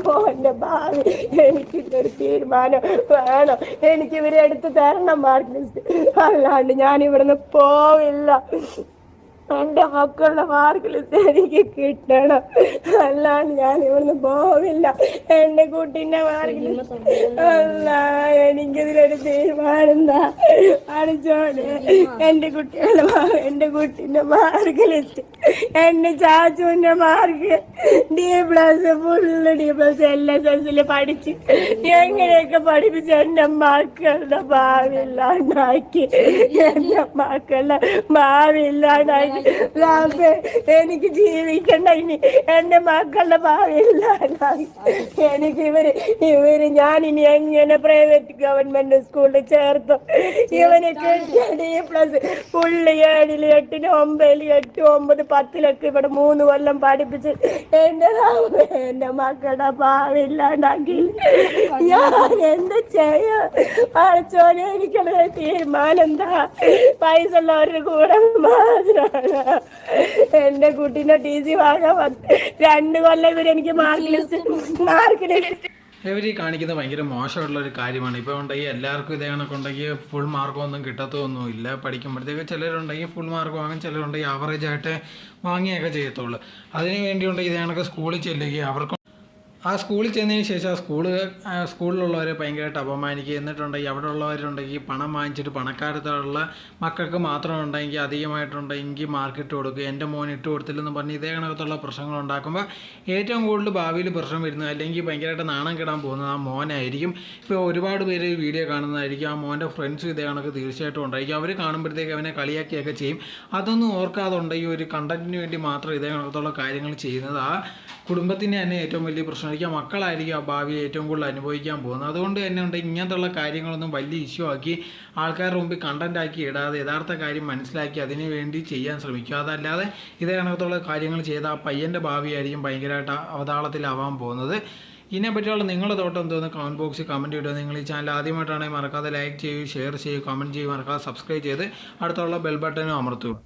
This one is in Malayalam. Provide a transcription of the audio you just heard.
മോൻ്റെ ഭാവി എനിക്കിട്ടൊരു തീരുമാനം വേണം. എനിക്ക് ഇവരെ എടുത്ത് തരണം മാർക്ക് ലിസ്റ്റ്. അല്ലാണ്ട് ഞാൻ ഇവിടുന്ന് പോവില്ല. എൻ്റെ മക്കളുടെ മാർക്ക് ലിസ്റ്റ് എനിക്ക് കിട്ടണം. അല്ലാണ്ട് ഞാൻ ഇവിടുന്ന് പോവില്ല. എൻ്റെ കുട്ടീൻ്റെ മാർക്ക് ലിസ്റ്റ് അല്ല, എനിക്കിതിലൊരു തീരുമാനം എന്താ അടിച്ചോട്. എൻ്റെ കുട്ടീൻ്റെ മാർക്ക് ലിസ്റ്റ്, എൻ്റെ ചാച്ചുവിൻ്റെ mark D+, full D+, LSS പഠിച്ച് എങ്ങനെയൊക്കെ പഠിപ്പിച്ച് എൻ്റെ മക്കളുടെ ഭാവി ഇല്ലാണ്ടാക്കി. എൻ്റെ മക്കളുടെ ഭാവി ഇല്ലാണ്ടാക്കി. എനിക്ക് ജീവിക്കണ്ട. ഇനി എൻ്റെ മക്കളുടെ ഭാവി ഇല്ലാണ്ടാക്കി. എനിക്ക് ഇവര് ഞാനിനി എങ്ങനെ പ്രൈവറ്റ് ഗവൺമെന്റ് സ്കൂളിൽ ചേർത്തു? ഇവന് D+, ഫുള്ള് 7, 8, 9, 8, 9, 10 ഇവിടെ 3 കൊല്ലം പഠിപ്പിച്ച് എൻ്റെ മക്കളുടെ ഭാവി ഇല്ലാണ്ടാക്കി. ഞാൻ എന്ത് ചെയ്യാ? അടച്ചോനെ, എനിക്കുള്ള തീരുമാനം എന്താ? പൈസ ഉള്ളവരുടെ കൂടെ മാത്രമാണ് എൻ്റെ കുട്ടീനെ TC വാങ്ങാൻ 2 കൊല്ലം ഇവരെനിക്ക് മാർക്ക് ലിസ്റ്റ് ഇവർ ഈ കാണിക്കുന്നത് ഭയങ്കര മോശമുള്ള ഒരു കാര്യമാണ്. ഇപ്പോൾ ഉണ്ടെങ്കിൽ എല്ലാവർക്കും ഇതേ കണക്കുണ്ടെങ്കിൽ ഫുൾ മാർക്കൊന്നും കിട്ടത്തൊന്നുമില്ല. പഠിക്കുമ്പോഴത്തേക്ക് ചിലരുണ്ടെങ്കിൽ ഫുൾ മാർക്ക് വാങ്ങും, ചിലരുണ്ടെങ്കിൽ ആവറേജ് ആയിട്ട് വാങ്ങിയൊക്കെ ചെയ്യത്തുള്ളൂ. അതിന് വേണ്ടിയുണ്ടെങ്കിൽ ഇതേ കണക്ക് സ്കൂളിൽ ചെല്ലുകയും അവർക്ക് ആ സ്കൂളിൽ ചെന്നതിന് ശേഷം സ്കൂളിലുള്ളവരെ ഭയങ്കരമായിട്ട് അപമാനിക്കുക. എന്നിട്ടുണ്ടെങ്കിൽ അവിടെ ഉള്ളവരുണ്ടെങ്കിൽ പണം വാങ്ങിച്ചിട്ട് പണക്കാരത്തുള്ള മക്കൾക്ക് മാത്രം ഉണ്ടെങ്കിൽ അധികമായിട്ടുണ്ടെങ്കിൽ മാർക്കിട്ട് കൊടുക്കുക. എൻ്റെ മോൻ ഇട്ട് കൊടുത്തില്ലെന്ന് പറഞ്ഞ് ഇതേ കണക്കത്തുള്ള പ്രശ്നങ്ങൾ ഉണ്ടാക്കുമ്പോൾ ഏറ്റവും കൂടുതൽ ഭാവിയിൽ പ്രശ്നം വരുന്നത് അല്ലെങ്കിൽ ഭയങ്കരമായിട്ട് നാണം കിടാൻ പോകുന്നത് ആ മോനായിരിക്കും. ഇപ്പോൾ ഒരുപാട് പേര് വീഡിയോ കാണുന്നതായിരിക്കും. ആ മോൻ്റെ ഫ്രണ്ട്സ് ഇതേ കണക്ക് തീർച്ചയായിട്ടും ഉണ്ടായിരിക്കും. അവർ കാണുമ്പോഴത്തേക്ക് അവനെ കളിയാക്കിയൊക്കെ ചെയ്യും. അതൊന്നും ഓർക്കാതെ ഉണ്ടെങ്കിൽ ഒരു കണ്ടന്റിന് വേണ്ടി മാത്രം ഇതേ കണക്കത്തുള്ള കാര്യങ്ങൾ ചെയ്യുന്നത് ആ കുടുംബത്തിന് തന്നെ ഏറ്റവും വലിയ പ്രശ്നമായിരിക്കും. മക്കളായിരിക്കും ആ ഭാവിയെ ഏറ്റവും കൂടുതൽ അനുഭവിക്കാൻ പോകുന്നത്. അതുകൊണ്ട് തന്നെ ഉണ്ടെങ്കിൽ ഇങ്ങനത്തുള്ള കാര്യങ്ങളൊന്നും വലിയ ഇഷ്യൂ ആക്കി ആൾക്കാരുടെ മുമ്പിൽ കണ്ടന്റ് ആക്കി ഇടാതെ യഥാർത്ഥ കാര്യം മനസ്സിലാക്കി അതിന് വേണ്ടി ചെയ്യാൻ ശ്രമിക്കുക. അതല്ലാതെ ഇതേ കണക്കത്തുള്ള കാര്യങ്ങൾ ചെയ്ത ആ പയ്യൻ്റെ ഭാവിയായിരിക്കും ഭയങ്കരമായിട്ട് അവതാളത്തിലാവാൻ പോകുന്നത്. ഇതിനെപ്പറ്റിയുള്ള നിങ്ങളുടെ തോട്ടം എന്തോന്ന് കമൻറ്റ് ബോക്സിൽ കമൻറ്റ് ഇടുക. നിങ്ങൾ ഈ ചാനൽ ആദ്യമായിട്ടാണെങ്കിൽ മറക്കാതെ ലൈക്ക് ചെയ്യൂ, ഷെയർ ചെയ്യൂ, കമൻറ്റ് ചെയ്യൂ, മറക്കാതെ സബ്സ്ക്രൈബ് ചെയ്ത് അടുത്തുള്ള ബെൽ ബട്ടനും അമർത്തുക.